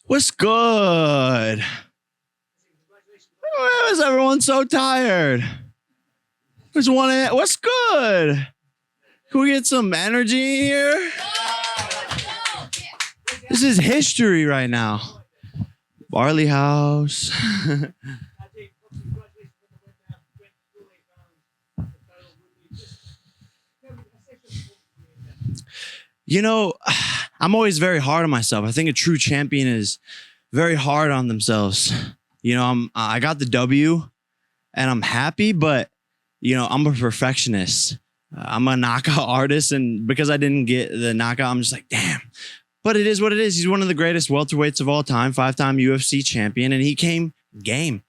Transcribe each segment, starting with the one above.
What's good? Why was everyone so tired? Who's one? What's good? Can we get some energy here? This is history right now. Barley House. You know, I'm always very hard on myself. I think a true champion is very hard on themselves. You know, I got the W and I'm happy, but you know, I'm a perfectionist. I'm a knockout artist, and because I didn't get the knockout, I'm just like, damn. But it is what it is. He's one of the greatest welterweights of all time, 5-time UFC champion, and he came game.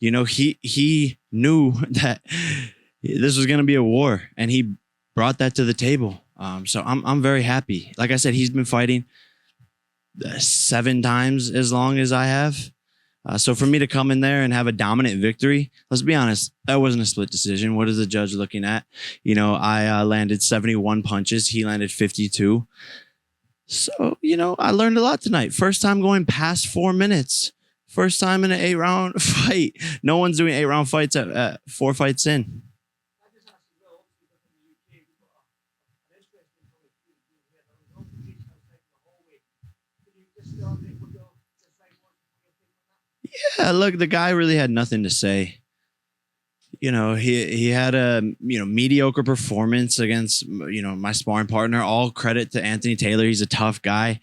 You know, he knew that this was going to be a war, and he brought that to the table. So I'm very happy. Like I said, he's been fighting 7 times as long as I have. So for me to come in there and have a dominant victory, let's be honest, that wasn't a split decision. What is the judge looking at? You know, I landed 71 punches. He landed 52. So, you know, I learned a lot tonight. First time going past 4 minutes. First time in an 8-round fight. No one's doing 8-round fights at 4 fights in. Yeah, look, the guy really had nothing to say. You know, he had a mediocre performance against my sparring partner. All credit to Anthony Taylor. He's a tough guy.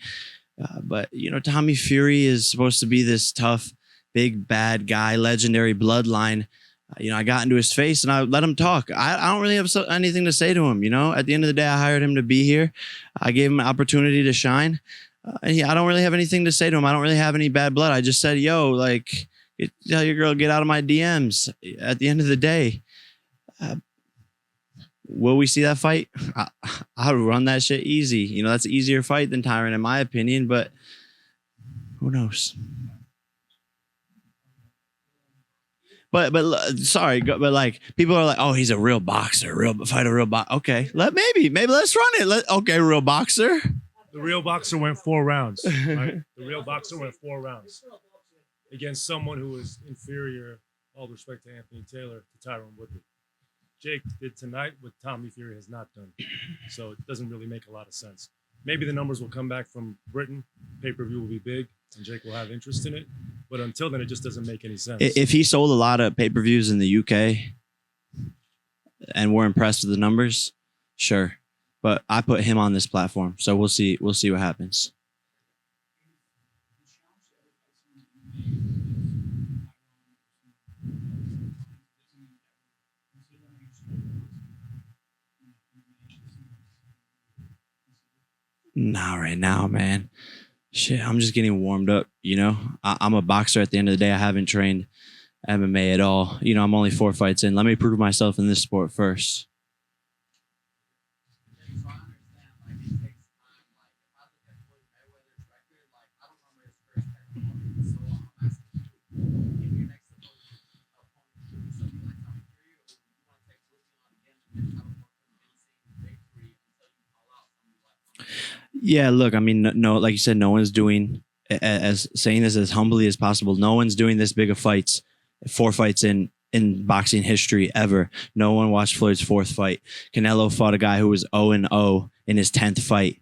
But Tommy Fury is supposed to be this tough, big bad guy, legendary bloodline. I got into his face and I let him talk. I don't really have anything to say to him. At the end of the day, I hired him to be here. I gave him an opportunity to shine. I don't really have anything to say to him. I don't really have any bad blood. I just said, yo, like, tell your girl, get out of my DMs. At the end of the day, will we see that fight? I'll run that shit easy. That's an easier fight than Tyron, in my opinion, but who knows? But sorry, but like people are like, oh, he's a real boxer, fight a real boxer. Okay, maybe let's run it. Okay, real boxer. The real boxer went 4 rounds. Right? The real boxer went 4 rounds against someone who was inferior, all respect to Anthony Taylor, to Tyron Woodley. Jake did tonight what Tommy Fury has not done. So it doesn't really make a lot of sense. Maybe the numbers will come back from Britain. Pay-per-view will be big, and Jake will have interest in it. But until then, it just doesn't make any sense. If he sold a lot of pay-per-views in the UK and we're impressed with the numbers, sure. But I put him on this platform, so we'll see. We'll see what happens. Not right now, man. Shit, I'm just getting warmed up. I'm a boxer at the end of the day. I haven't trained MMA at all. I'm only 4 fights in. Let me prove myself in this sport first. Yeah, look, I mean, no, like you said, no one's doing, as saying this as humbly as possible, no one's doing this big of fights, 4 fights in boxing history ever. No one watched Floyd's 4th fight. Canelo fought a guy who was 0-0 in his 10th fight.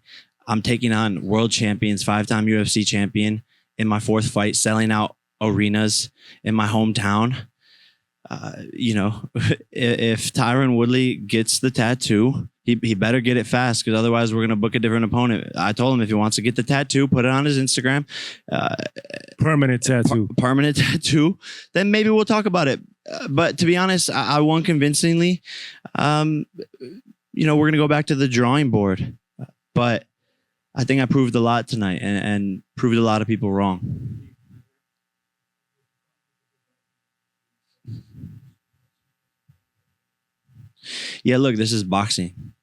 I'm taking on world champions, 5-time UFC champion in my 4th fight, selling out arenas in my hometown. If Tyron Woodley gets the tattoo, he better get it fast, because otherwise we're going to book a different opponent. I told him if he wants to get the tattoo, put it on his Instagram. Permanent tattoo. Permanent tattoo. Then maybe we'll talk about it. But to be honest, I won convincingly. We're going to go back to the drawing board. But I think I proved a lot tonight and proved a lot of people wrong. Yeah, look, this is boxing,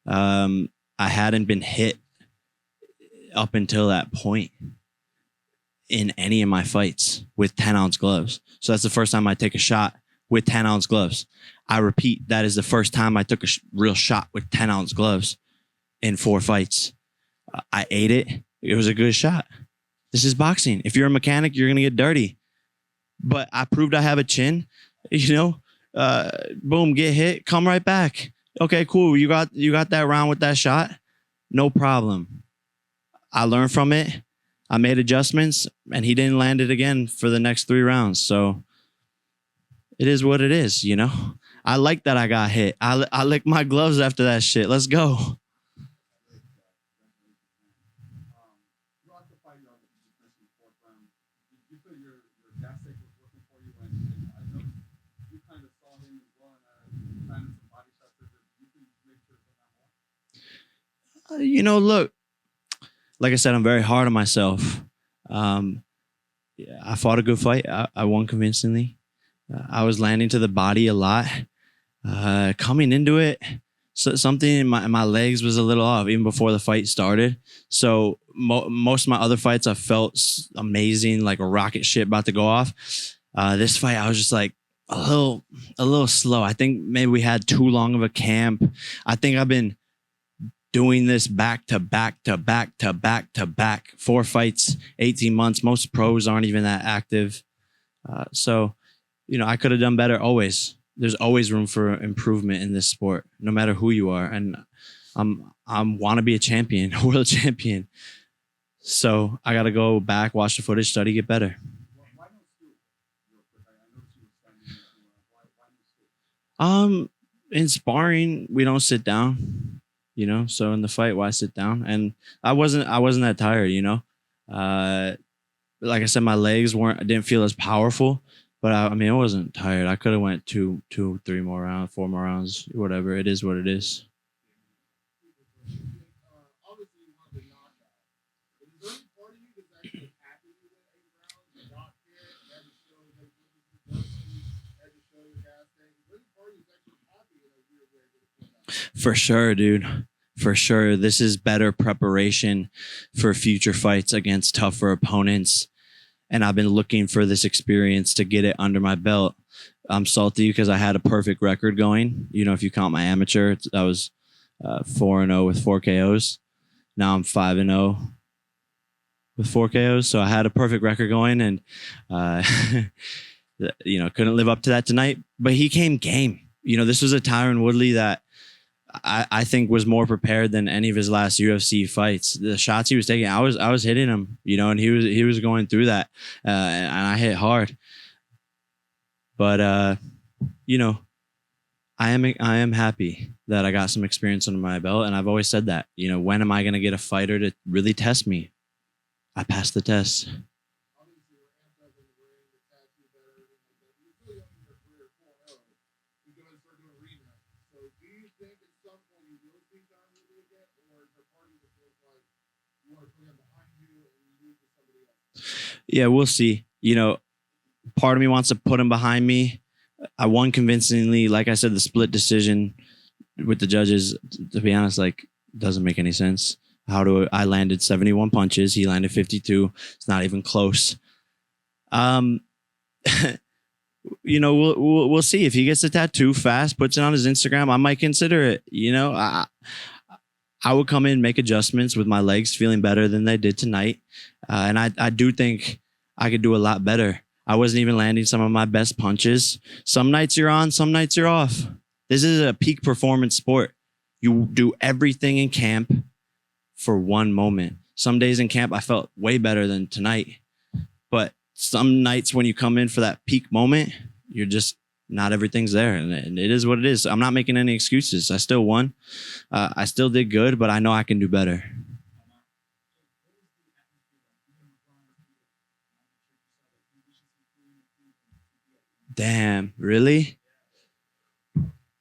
I hadn't been hit up until that point in any of my fights with 10-ounce gloves. So that's the first time I take a shot with 10-ounce gloves. I repeat, that is the first time I took a real shot with 10-ounce gloves in 4 fights. I ate it. It was a good shot. This is boxing. If you're a mechanic, you're going to get dirty. But I proved I have a chin, boom, get hit, come right back. Okay, cool. You got that round with that shot. No problem. I learned from it. I made adjustments, and he didn't land it again for the next 3 rounds. So it is what it is, I like that I got hit. I licked my gloves after that shit. Let's go. Look, like I said, I'm very hard on myself. I fought a good fight. I won convincingly. I was landing to the body a lot. Coming into it, something in my legs was a little off even before the fight started. So most of my other fights, I felt amazing, like a rocket ship about to go off. This fight, I was just like a little slow. I think maybe we had too long of a camp. I think I've been doing this back to back to back to back to back, 4 fights, 18 months. Most pros aren't even that active. So, I could have done better always. There's always room for improvement in this sport, no matter who you are. And I want to be a champion, a world champion. So I got to go back, watch the footage, study, get better. In sparring, we don't sit down, so in the fight, why sit down? And I wasn't that tired, like I said, my legs didn't feel as powerful, but I wasn't tired. I could have went 2, 3 more rounds, 4 more rounds, whatever. It is what it is. For sure, dude. For sure. This is better preparation for future fights against tougher opponents. And I've been looking for this experience to get it under my belt. I'm salty because I had a perfect record going. If you count my amateur, I was 4-0 with 4 KOs. Now I'm 5-0 with 4 KOs. So I had a perfect record going and, couldn't live up to that tonight. But he came game. This was a Tyron Woodley that I think was more prepared than any of his last UFC fights. The shots he was taking, I was hitting him, and he was going through that, and I hit hard. But I am happy that I got some experience under my belt, and I've always said that. When am I going to get a fighter to really test me? I passed the test. Yeah, we'll see. Part of me wants to put him behind me. I won convincingly. Like I said, the split decision with the judges, to be honest, doesn't make any sense. I landed 71 punches. He landed 52. It's not even close. We'll see if he gets a tattoo fast, puts it on his Instagram. I might consider it. I would come in, make adjustments with my legs feeling better than they did tonight. And I do think I could do a lot better. I wasn't even landing some of my best punches. Some nights you're on, some nights you're off. This is a peak performance sport. You do everything in camp for one moment. Some days in camp, I felt way better than tonight. But some nights when you come in for that peak moment, you're just not everything's there. And it is what it is. I'm not making any excuses. I still won. I still did good, but I know I can do better. Damn, really?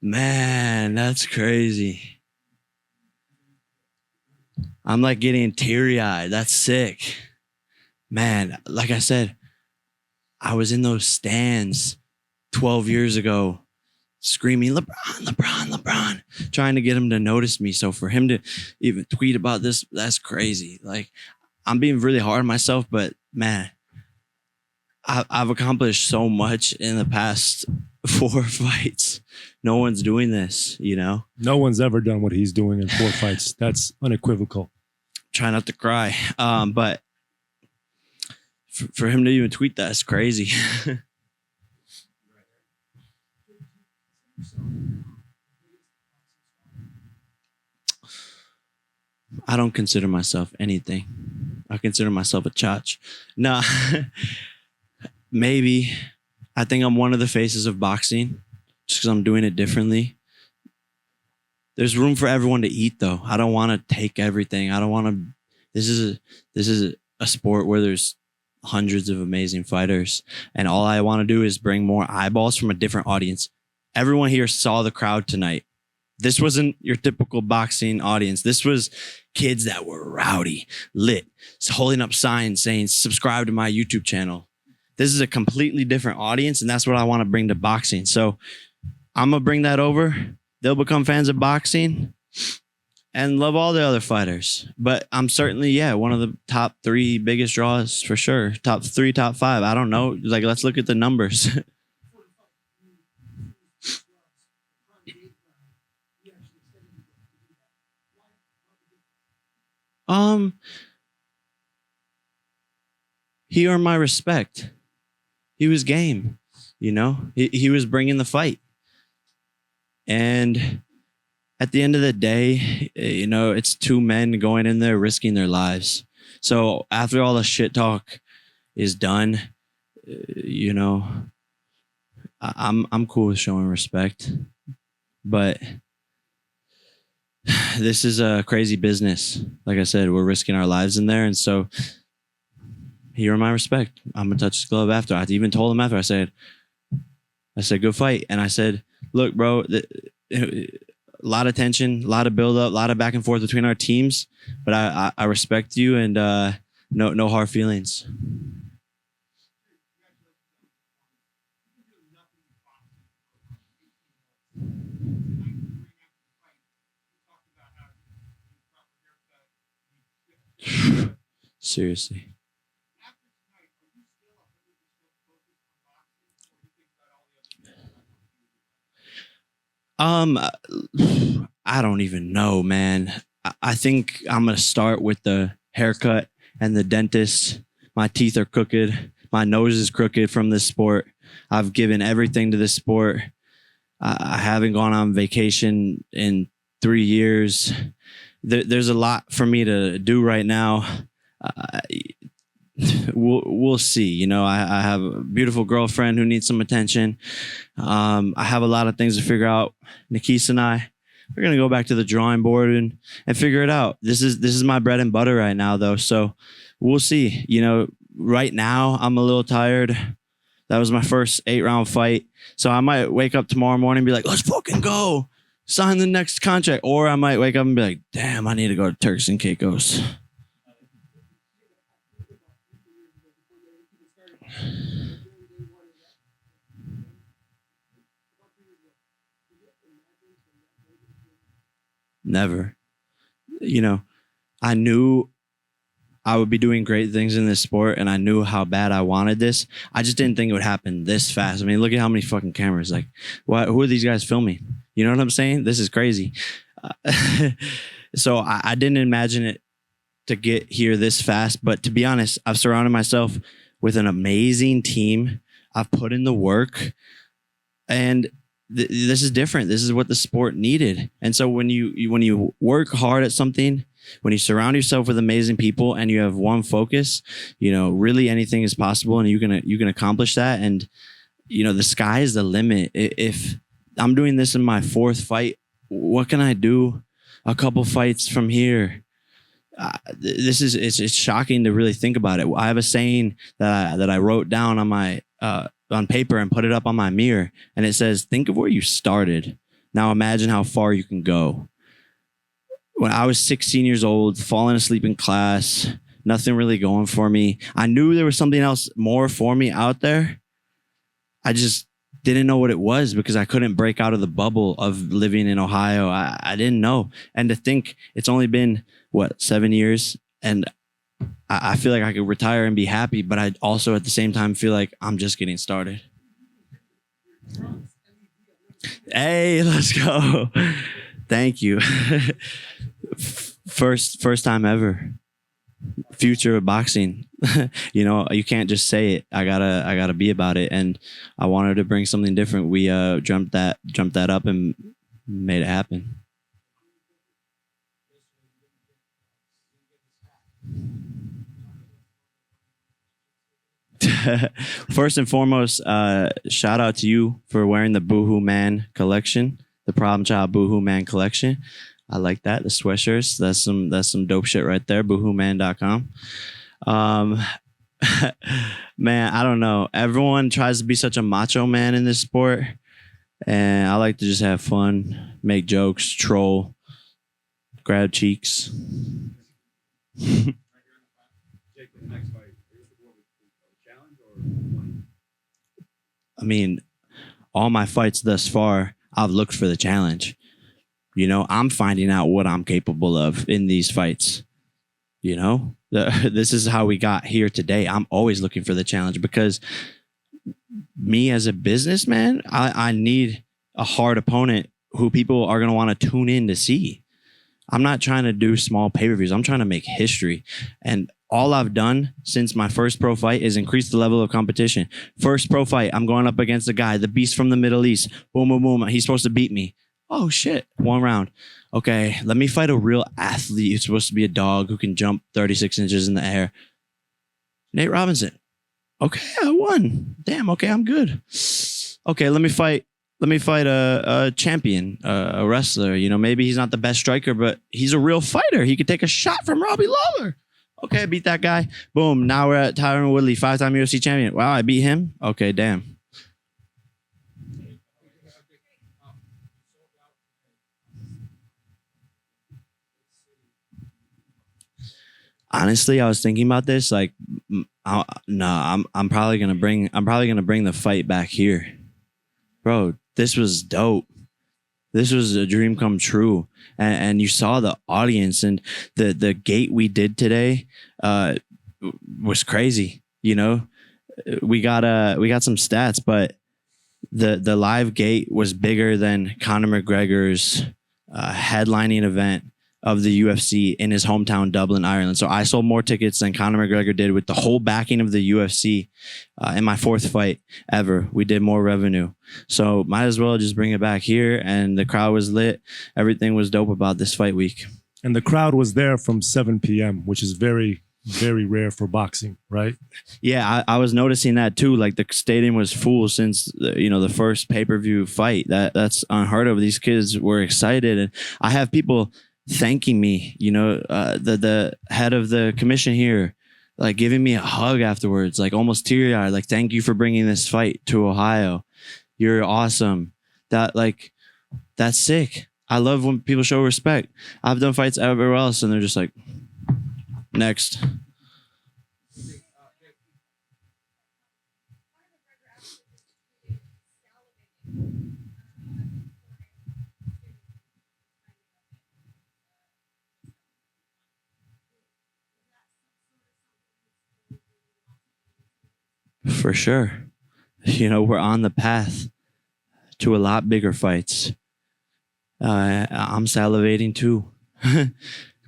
Man, that's crazy. I'm getting teary-eyed. That's sick. Man, like I said, I was in those stands 12 years ago screaming, LeBron, LeBron, LeBron, trying to get him to notice me. So for him to even tweet about this, that's crazy. I'm being really hard on myself, but man, I've accomplished so much in the past 4 fights. No one's doing this, No one's ever done what he's doing in 4 fights. That's unequivocal. Try not to cry. But For him to even tweet that's crazy. I don't consider myself anything. I consider myself a chach. No, maybe. I think I'm one of the faces of boxing just because I'm doing it differently. There's room for everyone to eat, though. I don't want to take everything. I don't want to. This is a sport where there's hundreds of amazing fighters, and all I want to do is bring more eyeballs from a different audience. Everyone here saw the crowd tonight. This wasn't your typical boxing audience. This was kids that were rowdy, lit, holding up signs saying, subscribe to my YouTube channel. This is a completely different audience, and that's what I want to bring to boxing. So I'm going to bring that over. They'll become fans of boxing and love all the other fighters. But I'm certainly, one of the top 3 biggest draws for sure. Top 3, top 5. I don't know. Like, let's look at the numbers. He earned my respect. He was game, he was bringing the fight. And at the end of the day, it's 2 men going in there risking their lives. So after all the shit talk is done, I'm cool with showing respect, but this is a crazy business. Like I said, we're risking our lives in there. And so he earned my respect. I'm going to touch his glove after. I even told him after, I said, good fight. And I said, look, bro, a lot of tension, a lot of build up, a lot of back and forth between our teams, but I respect you, and no hard feelings. Seriously. I don't even know, man. I think I'm gonna start with the haircut and the dentist. My teeth are crooked. My nose is crooked from this sport. I've given everything to this sport. I haven't gone on vacation in 3 years. There's a lot for me to do right now. We'll see. I have a beautiful girlfriend who needs some attention. I have a lot of things to figure out. Nikisa and we're gonna go back to the drawing board and figure it out. This is my bread and butter right now, though. So we'll see. Right now I'm a little tired. That was my first 8-round fight. So I might wake up tomorrow morning and be like, let's fucking go. Sign the next contract. Or I might wake up and be like, damn, I need to go to Turks and Caicos. Never. I knew I would be doing great things in this sport, and I knew how bad I wanted this. I just didn't think it would happen this fast. I mean, look at how many fucking cameras. Like, who are these guys filming? You know what I'm saying? This is crazy. So I didn't imagine it to get here this fast. But to be honest, I've surrounded myself with an amazing team. I've put in the work, and this is different. This is what the sport needed. And so when you work hard at something, when you surround yourself with amazing people and you have one focus, really anything is possible, and you can accomplish that. And the sky is the limit. If I'm doing this in my 4th fight, what can I do a couple fights from here? It's shocking to really think about it. I have a saying that I wrote down on my on paper and put it up on my mirror, and it says, think of where you started. Now imagine how far you can go. When I was 16 years old, falling asleep in class, nothing really going for me. I knew there was something else more for me out there. I just didn't know what it was because I couldn't break out of the bubble of living in Ohio. I didn't know. And to think it's only been, 7 years? And I feel like I could retire and be happy, but I also at the same time feel like I'm just getting started. Hey, let's go. Thank you. First time ever. future of boxing. You know, you can't just say it. I gotta be about it. And I wanted to bring something different. We jumped that up and made it happen. First and foremost, shout out to you for wearing the Boohoo Man collection, the Problem Child Boohoo Man collection. I like that. The sweatshirts. That's some dope shit right there. Boohooman.com. Man, I don't know. Everyone tries to be such a macho man in this sport, and I like to just have fun, make jokes, troll, grab cheeks. I mean, all my fights thus far, I've looked for the challenge. You know, I'm finding out what I'm capable of in these fights. You know, this is how we got here today. I'm always looking for the challenge because me as a businessman, I need a hard opponent who people are going to want to tune in to see. I'm not trying to do small pay-per-views. I'm trying to make history. And all I've done since my first pro fight is increase the level of competition. First pro fight, I'm going up against a guy, the beast from the Middle East. Boom, boom, boom. He's supposed to beat me. Oh, shit. 1 round. Okay, let me fight a real athlete who's supposed to be a dog who can jump 36 inches in the air. Nate Robinson. Okay, I won. Damn, okay, I'm good. Okay, let me fight a champion, a wrestler. You know, maybe he's not the best striker, but he's a real fighter. He could take a shot from Robbie Lawler. Okay, I beat that guy. Boom, now we're at Tyron Woodley, 5-time UFC champion. Wow, I beat him? Okay, damn. Honestly, I was thinking about this. Like, I'm probably gonna bring the fight back here, bro. This was dope. This was a dream come true, and you saw the audience and the gate we did today was crazy. You know, we got some stats, but the live gate was bigger than Conor McGregor's headlining event of the UFC in his hometown, Dublin, Ireland. So I sold more tickets than Conor McGregor did with the whole backing of the UFC in my 4th fight ever. We did more revenue. So might as well just bring it back here. And the crowd was lit. Everything was dope about this fight week. And the crowd was there from 7 p.m., which is very, very rare for boxing, right? Yeah, I was noticing that too. Like the stadium was full since the first pay-per-view fight. That's unheard of. These kids were excited, and I have people thanking me, the head of the commission here, like giving me a hug afterwards, like almost teary-eyed, like, thank you for bringing this fight to Ohio. You're awesome. That's sick. I love when people show respect. I've done fights everywhere else and they're just like, next. For sure. We're on the path to a lot bigger fights. I'm salivating too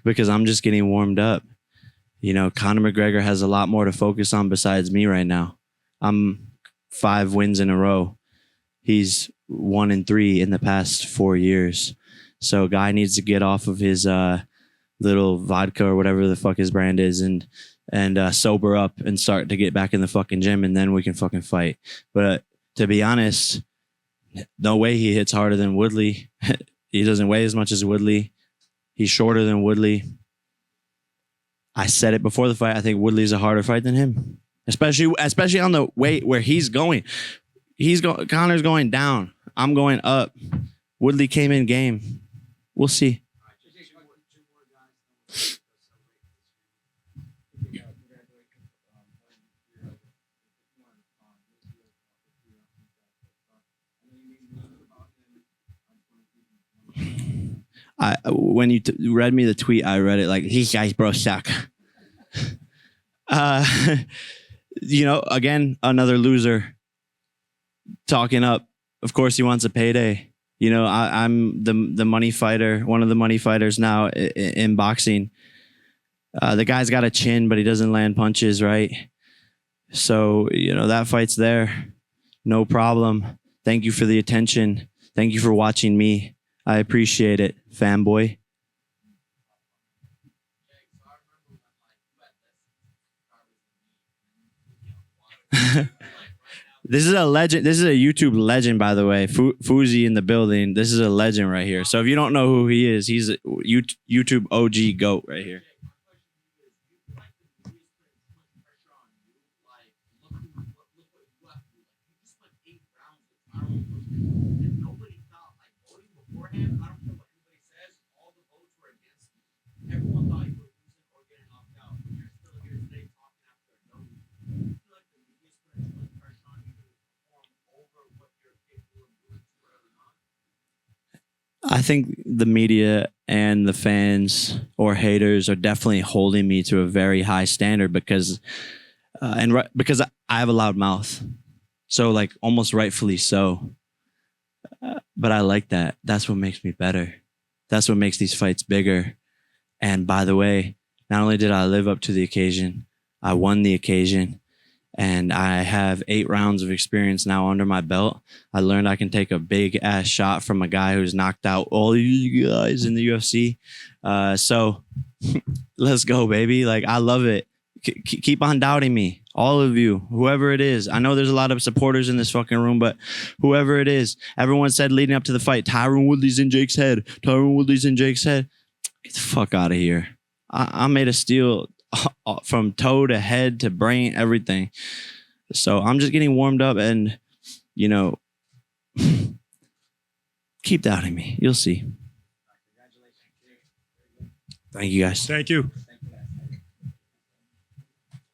because I'm just getting warmed up. Conor McGregor has a lot more to focus on besides me right now. I'm 5 wins in a row. He's 1-3 in the past 4 years. So guy needs to get off of his little vodka or whatever the fuck his brand is and sober up and start to get back in the fucking gym, and then we can fucking fight. But to be honest, no way he hits harder than Woodley. He doesn't weigh as much as Woodley. He's shorter than Woodley. I said it before the fight. I think Woodley's a harder fight than him, especially on the weight where he's going. Conor's going down. I'm going up. Woodley came in game. We'll see. When you read me the tweet, I read it like, these guys bro suck. Again, another loser talking up. Of course, he wants a payday. I'm the money fighter, one of the money fighters now in boxing. The guy's got a chin, but he doesn't land punches, right? So, that fight's there. No problem. Thank you for the attention. Thank you for watching me. I appreciate it, fanboy. This is a legend. This is a YouTube legend, by the way. Fuzi in the building. This is a legend right here. So if you don't know who he is, he's a YouTube OG GOAT right here. I think the media and the fans or haters are definitely holding me to a very high standard because because I have a loud mouth. So like almost rightfully so. But I like that. That's what makes me better. That's what makes these fights bigger. And by the way, not only did I live up to the occasion, I won the occasion. And I have 8 rounds of experience now under my belt. I learned I can take a big ass shot from a guy who's knocked out all you guys in the UFC. So let's go, baby. Like, I love it. Keep on doubting me. All of you, whoever it is. I know there's a lot of supporters in this fucking room, but whoever it is, everyone said leading up to the fight, Tyron Woodley's in Jake's head. Tyron Woodley's in Jake's head. Get the fuck out of here. I'm made of steel. From toe to head to brain, everything. So I'm just getting warmed up and, keep doubting me. You'll see. Thank you, guys. Thank you.